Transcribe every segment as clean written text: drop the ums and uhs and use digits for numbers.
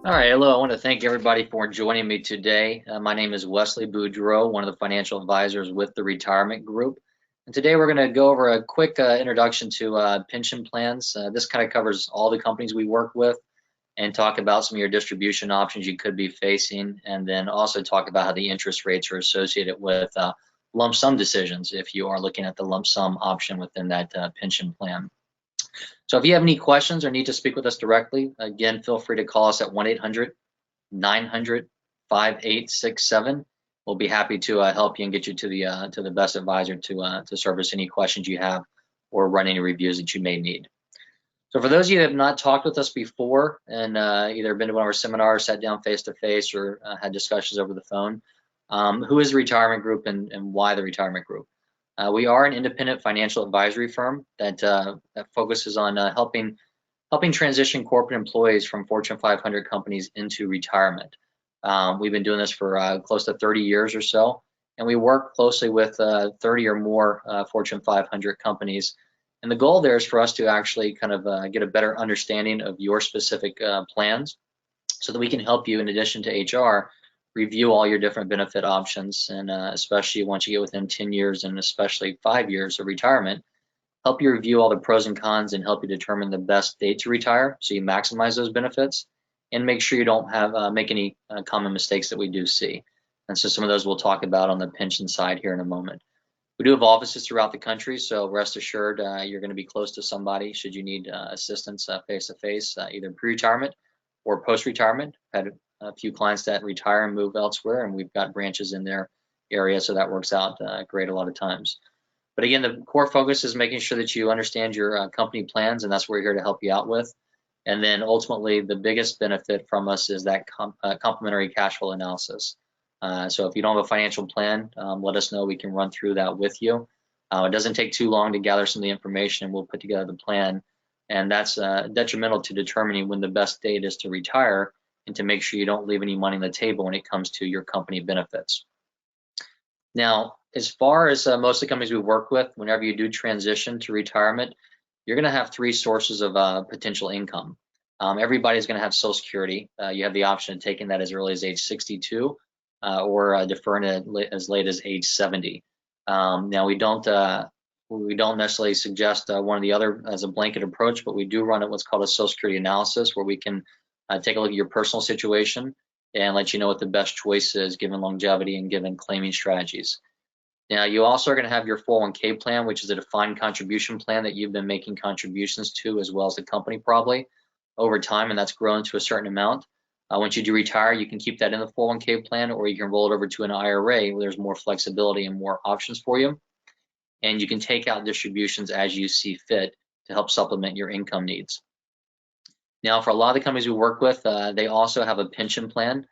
All right, hello. I want to thank everybody for joining me today. My name is Wesley Boudreau, one of the financial advisors with the Retirement Group. And today we're going to go over a quick introduction to pension plans. This kind of covers all the companies we work with and talk about some of your distribution options you could be facing, and then also talk about how the interest rates are associated with lump sum decisions if you are looking at the lump sum option within that pension plan. So if you have any questions or need to speak with us directly, again, feel free to call us at 1-800-900-5867. We'll be happy to help you and get you to the best advisor to service any questions you have or run any reviews that you may need. So for those of you that have not talked with us before and either been to one of our seminars, sat down face to face, or had discussions over the phone, who is the Retirement Group and why the Retirement Group? We are an independent financial advisory firm that focuses on helping transition corporate employees from Fortune 500 companies into retirement. We've been doing this for close to 30 years or so, and we work closely with 30 or more Fortune 500 companies. And the goal there is for us to actually kind of get a better understanding of your specific plans so that we can help you, in addition to HR, review all your different benefit options, and especially once you get within 10 years and especially 5 years of retirement, help you review all the pros and cons and help you determine the best date to retire so you maximize those benefits and make sure you don't have make any common mistakes that we do see. And so some of those we'll talk about on the pension side here in a moment. We do have offices throughout the country, so rest assured you're going to be close to somebody should you need assistance face-to-face, either pre-retirement or post-retirement. Had a few clients that retire and move elsewhere, and we've got branches in their area, so that works out great a lot of times. But again, the core focus is making sure that you understand your company plans, and that's what we're here to help you out with. And then ultimately, the biggest benefit from us is that complementary cash flow analysis. So if you don't have a financial plan, let us know. We can run through that with you. It doesn't take too long to gather some of the information, and we'll put together the plan. And that's detrimental to determining when the best date is to retire and to make sure you don't leave any money on the table when it comes to your company benefits. Now, as far as most of the companies we work with, whenever you do transition to retirement, you're going to have three sources of potential income. Everybody's going to have Social Security. You have the option of taking that as early as age 62 or deferring it as late as age 70. Now, we don't necessarily suggest one or the other as a blanket approach, but we do run what's called a Social Security analysis, where we can take a look at your personal situation and let you know what the best choice is given longevity and given claiming strategies. Now, you also are going to have your 401k plan, which is a defined contribution plan that you've been making contributions to, as well as the company probably over time, and that's grown to a certain amount. Once you do retire, you can keep that in the 401k plan, or you can roll it over to an IRA where there's more flexibility and more options for you. And you can take out distributions as you see fit to help supplement your income needs. Now, for a lot of the companies we work with, they also have a pension plan,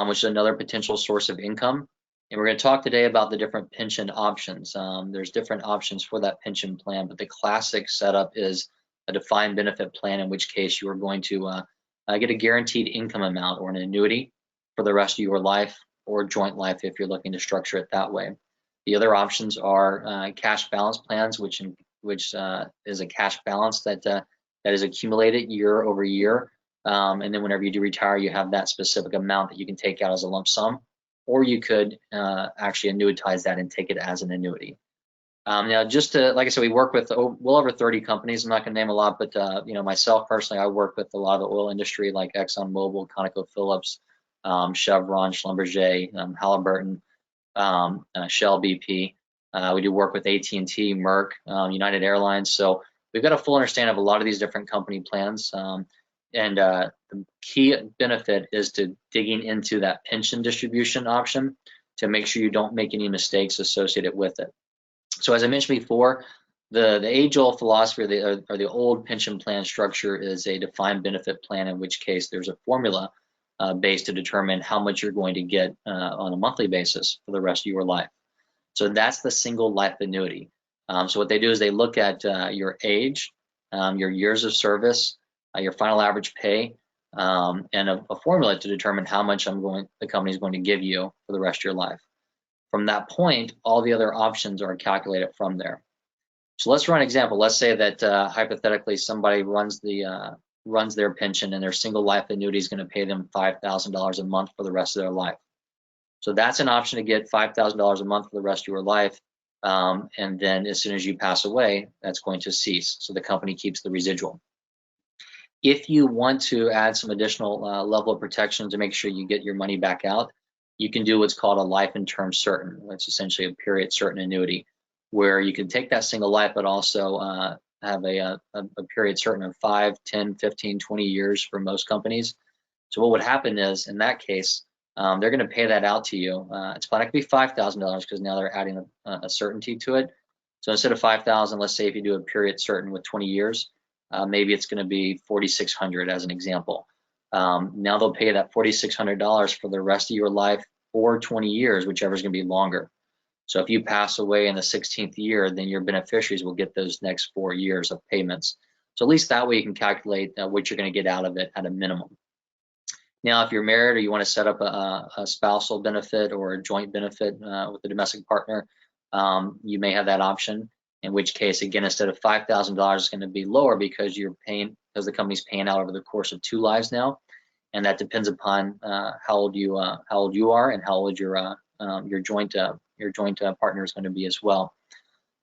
which is another potential source of income. And we're going to talk today about the different pension options. There's different options for that pension plan, but the classic setup is a defined benefit plan, in which case you are going to get a guaranteed income amount or an annuity for the rest of your life, or joint life if you're looking to structure it that way. The other options are cash balance plans, which is a cash balance that is accumulated year over year. And then whenever you do retire, you have that specific amount that you can take out as a lump sum, or you could actually annuitize that and take it as an annuity. Now, just to, like I said, we work with well over 30 companies. I'm not going to name a lot, but myself personally, I work with a lot of the oil industry like ExxonMobil, ConocoPhillips, Chevron, Schlumberger, Halliburton, Shell, BP. We do work with AT&T, Merck, United Airlines. So we've got a full understanding of a lot of these different company plans. And the key benefit is to digging into that pension distribution option to make sure you don't make any mistakes associated with it. So as I mentioned before, the age-old philosophy or the old pension plan structure is a defined benefit plan, in which case there's a formula based to determine how much you're going to get on a monthly basis for the rest of your life. So that's the single life annuity. So what they do is they look at your age, your years of service, your final average pay, and a formula to determine how much the company is going to give you for the rest of your life. From that point, all the other options are calculated from there. So let's run an example. Let's say that hypothetically somebody runs the runs their pension, and their single life annuity is going to pay them $5,000 a month for the rest of their life. So that's an option to get $5,000 a month for the rest of your life. And then as soon as you pass away, that's going to cease. So the company keeps the residual. If you want to add some additional level of protection to make sure you get your money back out, you can do what's called a life and term certain. It's essentially a period certain annuity, where you can take that single life, but also have a period certain of 5, 10, 15, 20 years for most companies. So what would happen is, in that case, they're going to pay that out to you. It's probably going to be $5,000 because now they're adding a certainty to it. So instead of $5,000, let's say if you do a period certain with 20 years, maybe it's going to be $4,600 as an example. Now they'll pay that $4,600 for the rest of your life or 20 years, whichever is going to be longer. So if you pass away in the 16th year, then your beneficiaries will get those next 4 years of payments. So at least that way you can calculate what you're going to get out of it at a minimum. Now, if you're married or you want to set up a spousal benefit or a joint benefit with a domestic partner, you may have that option. In which case, again, instead of $5,000, it's going to be lower because the company's paying out over the course of 2 lives now, and that depends upon how old you are and how old your joint partner is going to be as well.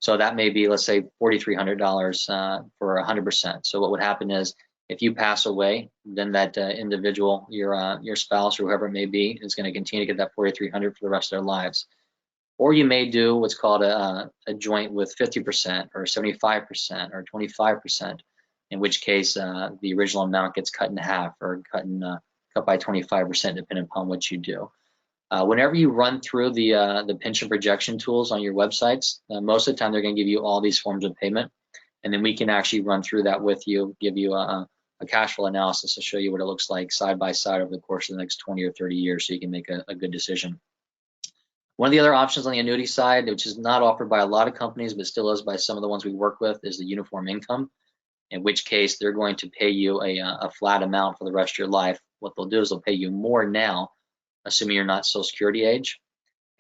So that may be, let's say, $4,300 for 100%. So what would happen is, if you pass away, then that individual, your spouse or whoever it may be, is going to continue to get that $4,300 for the rest of their lives. Or you may do what's called a joint with 50% or 75% or 25%, in which case the original amount gets cut in half or cut by 25%, depending upon what you do. Whenever you run through the pension projection tools on your websites, most of the time they're going to give you all these forms of payment, and then we can actually run through that with you, give you a cash flow analysis to show you what it looks like side by side over the course of the next 20 or 30 years, so you can make a good decision. One of the other options on the annuity side, which is not offered by a lot of companies, but still is by some of the ones we work with, is the uniform income, in which case they're going to pay you a flat amount for the rest of your life. What they'll do is they'll pay you more now, assuming you're not Social Security age.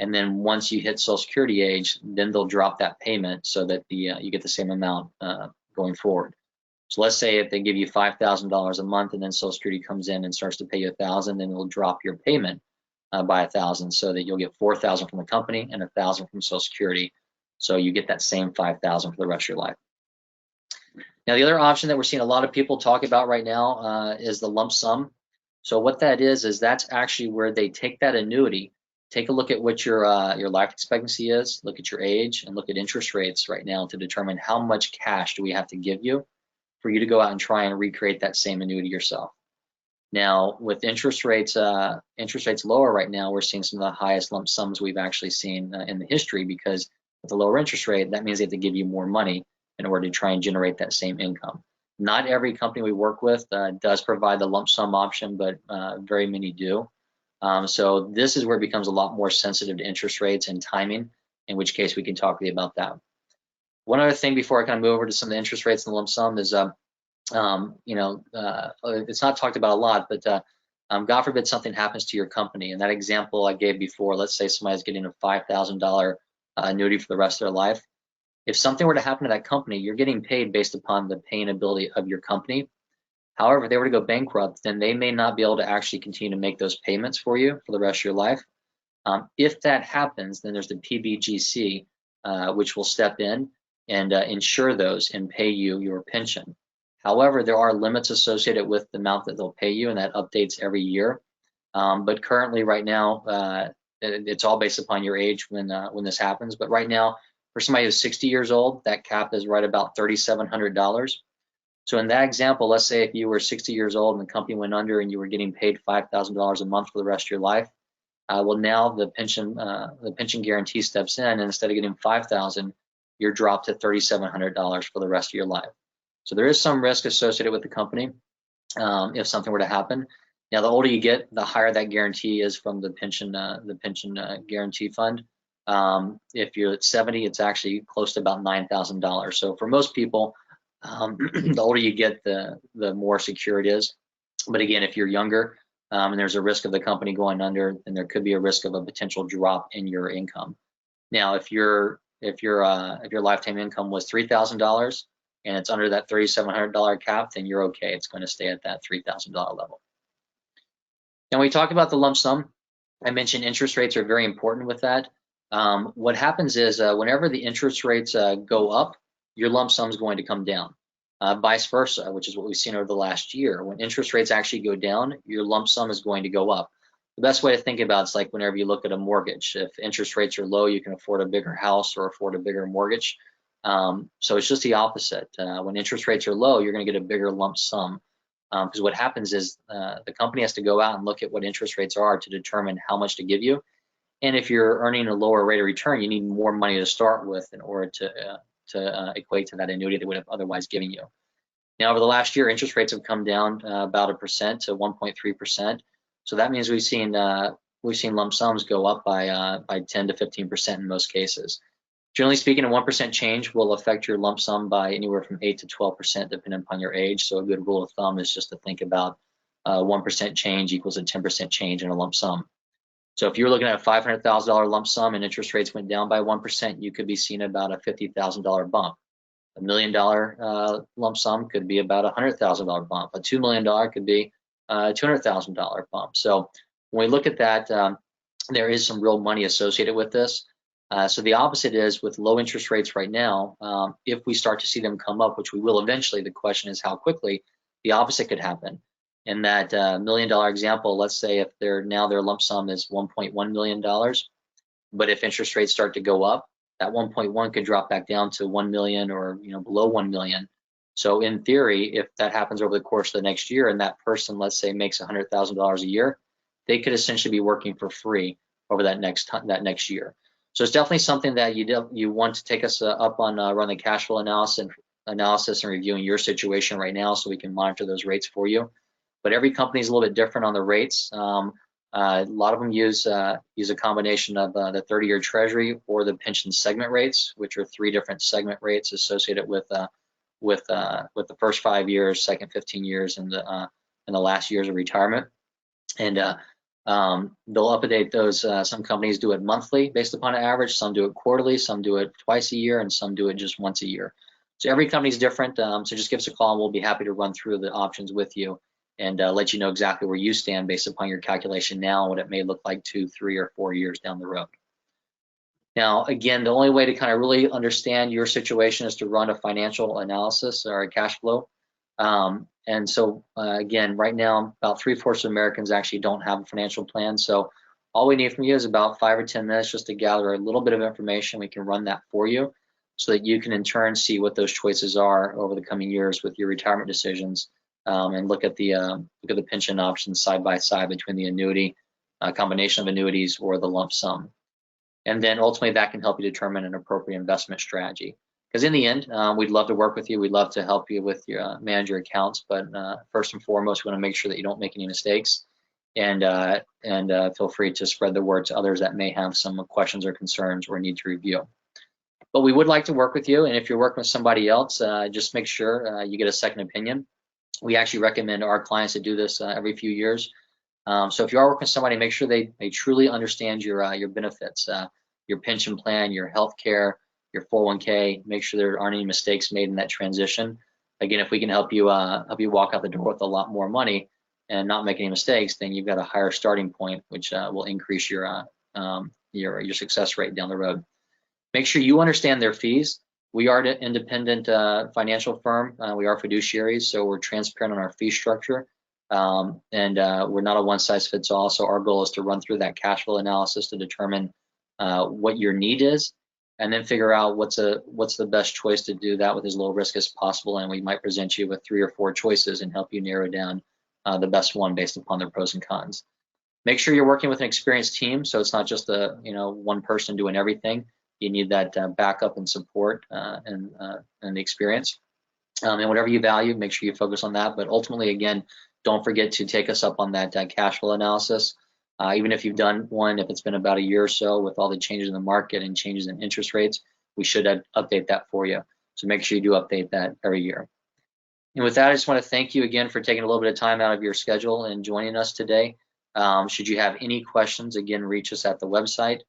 And then once you hit Social Security age, then they'll drop that payment so that you get the same amount going forward. So let's say if they give you $5,000 a month and then Social Security comes in and starts to pay you $1,000, then it'll drop your payment by $1,000, so that you'll get $4,000 from the company and $1,000 from Social Security. So you get that same $5,000 for the rest of your life. Now, the other option that we're seeing a lot of people talk about right now is the lump sum. So what that is that's actually where they take that annuity, take a look at what your life expectancy is, look at your age, and look at interest rates right now to determine how much cash do we have to give you for you to go out and try and recreate that same annuity yourself. Now, with interest rates lower right now, we're seeing some of the highest lump sums we've actually seen in the history, because with the lower interest rate, that means they have to give you more money in order to try and generate that same income. Not every company we work with does provide the lump sum option, but very many do. So this is where it becomes a lot more sensitive to interest rates and timing, in which case we can talk to you about that. One other thing before I kind of move over to some of the interest rates and the lump sum is, it's not talked about a lot, but God forbid something happens to your company. And that example I gave before, let's say somebody's getting a $5,000 annuity for the rest of their life. If something were to happen to that company, you're getting paid based upon the paying ability of your company. However, if they were to go bankrupt, then they may not be able to actually continue to make those payments for you for the rest of your life. If that happens, then there's the PBGC, which will step in and insure those and pay you your pension. However, there are limits associated with the amount that they'll pay you, and that updates every year. But currently, right now, it's all based upon your age when this happens. But right now, for somebody who's 60 years old, that cap is right about $3,700. So in that example, let's say if you were 60 years old and the company went under and you were getting paid $5,000 a month for the rest of your life, well, now the pension guarantee steps in, and instead of getting $5,000, you're dropped to $3,700 for the rest of your life. So there is some risk associated with the company if something were to happen. Now, the older you get, the higher that guarantee is from the pension guarantee fund. If you're at 70, it's actually close to about $9,000. So for most people, the older you get, the more secure it is. But again, if you're younger and there's a risk of the company going under, then there could be a risk of a potential drop in your income. Now, if your lifetime income was $3,000, and it's under that $3,700 cap, then you're okay. It's going to stay at that $3,000 level. Now, when we talk about the lump sum, I mentioned interest rates are very important with that. What happens is whenever the interest rates go up, your lump sum is going to come down. Vice versa, which is what we've seen over the last year. When interest rates actually go down, your lump sum is going to go up. The best way to think about it is like whenever you look at a mortgage. If interest rates are low, you can afford a bigger house or afford a bigger mortgage. So it's just the opposite. When interest rates are low, you're going to get a bigger lump sum. Because what happens is the company has to go out and look at what interest rates are to determine how much to give you. And if you're earning a lower rate of return, you need more money to start with in order to equate to that annuity they would have otherwise given you. Now, over the last year, interest rates have come down about 1% to 1.3%. So that means we've seen lump sums go up by 10 to 15% in most cases. Generally speaking, a 1% change will affect your lump sum by anywhere from 8 to 12%, depending upon your age. So a good rule of thumb is just to think about 1% change equals a 10% change in a lump sum. So if you're looking at a $500,000 lump sum and interest rates went down by 1%, you could be seeing about a $50,000 bump. $1 million lump sum could be about a $100,000 bump. A $2 million could be a $200,000 bump. So when we look at that, there is some real money associated with this. So the opposite is with low interest rates right now, if we start to see them come up, which we will eventually, the question is how quickly, the opposite could happen. In that $1 million example, let's say if their lump sum is $1.1 million, but if interest rates start to go up, that 1.1 could drop back down to 1 million or below 1 million. So in theory, if that happens over the course of the next year and that person, let's say, makes $100,000 a year, they could essentially be working for free over that next year. So it's definitely something that you want to take us up on running the cash flow analysis and reviewing your situation right now so we can monitor those rates for you. But every company is a little bit different on the rates. A lot of them use a combination of the 30-year Treasury or the pension segment rates, which are 3 different segment rates associated with the first 5 years, second 15 years, and the last years of retirement. And they'll update those. Some companies do it monthly based upon an average. Some do it quarterly. Some do it twice a year, and some do it just once a year. So every company is different. So just give us a call, and we'll be happy to run through the options with you and let you know exactly where you stand based upon your calculation now and what it may look like 2, 3, or 4 years down the road. Now, again, the only way to kind of really understand your situation is to run a financial analysis or a cash flow. And so, again, right now, about 3/4 of Americans actually don't have a financial plan. So all we need from you is about 5 or 10 minutes just to gather a little bit of information. We can run that for you so that you can in turn see what those choices are over the coming years with your retirement decisions. And look at the pension options side by side between the annuity, combination of annuities, or the lump sum. And then ultimately that can help you determine an appropriate investment strategy. Because in the end, we'd love to work with you. We'd love to help you with your manage your accounts. But first and foremost, we want to make sure that you don't make any mistakes. And feel free to spread the word to others that may have some questions or concerns or need to review. But we would like to work with you. And if you're working with somebody else, just make sure you get a second opinion. We actually recommend our clients to do this every few years. So if you are working with somebody, make sure they truly understand your benefits, your pension plan, your health care, your 401k. Make sure there aren't any mistakes made in that transition. Again, if we can help you walk out the door with a lot more money and not make any mistakes, then you've got a higher starting point, which will increase your success rate down the road. Make sure you understand their fees. We are an independent financial firm. We are fiduciaries, so we're transparent on our fee structure. And we're not a one-size-fits-all. So our goal is to run through that cash flow analysis to determine what your need is, and then figure out what's the best choice to do that with as low risk as possible. And we might present you with 3 or 4 choices and help you narrow down the best one based upon their pros and cons. Make sure you're working with an experienced team, so it's not just one person doing everything. You need that backup and support and the experience. And whatever you value, make sure you focus on that. But ultimately, again, don't forget to take us up on that cash flow analysis. Even if you've done one, if it's been about a year or so with all the changes in the market and changes in interest rates, we should update that for you. So make sure you do update that every year. And with that, I just want to thank you again for taking a little bit of time out of your schedule and joining us today. Should you have any questions, again, reach us at the website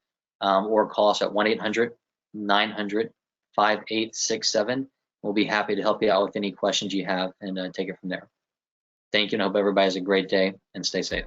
or call us at 1-800-900-5867. We'll be happy to help you out with any questions you have and take it from there. Thank you, and I hope everybody has a great day and stay safe.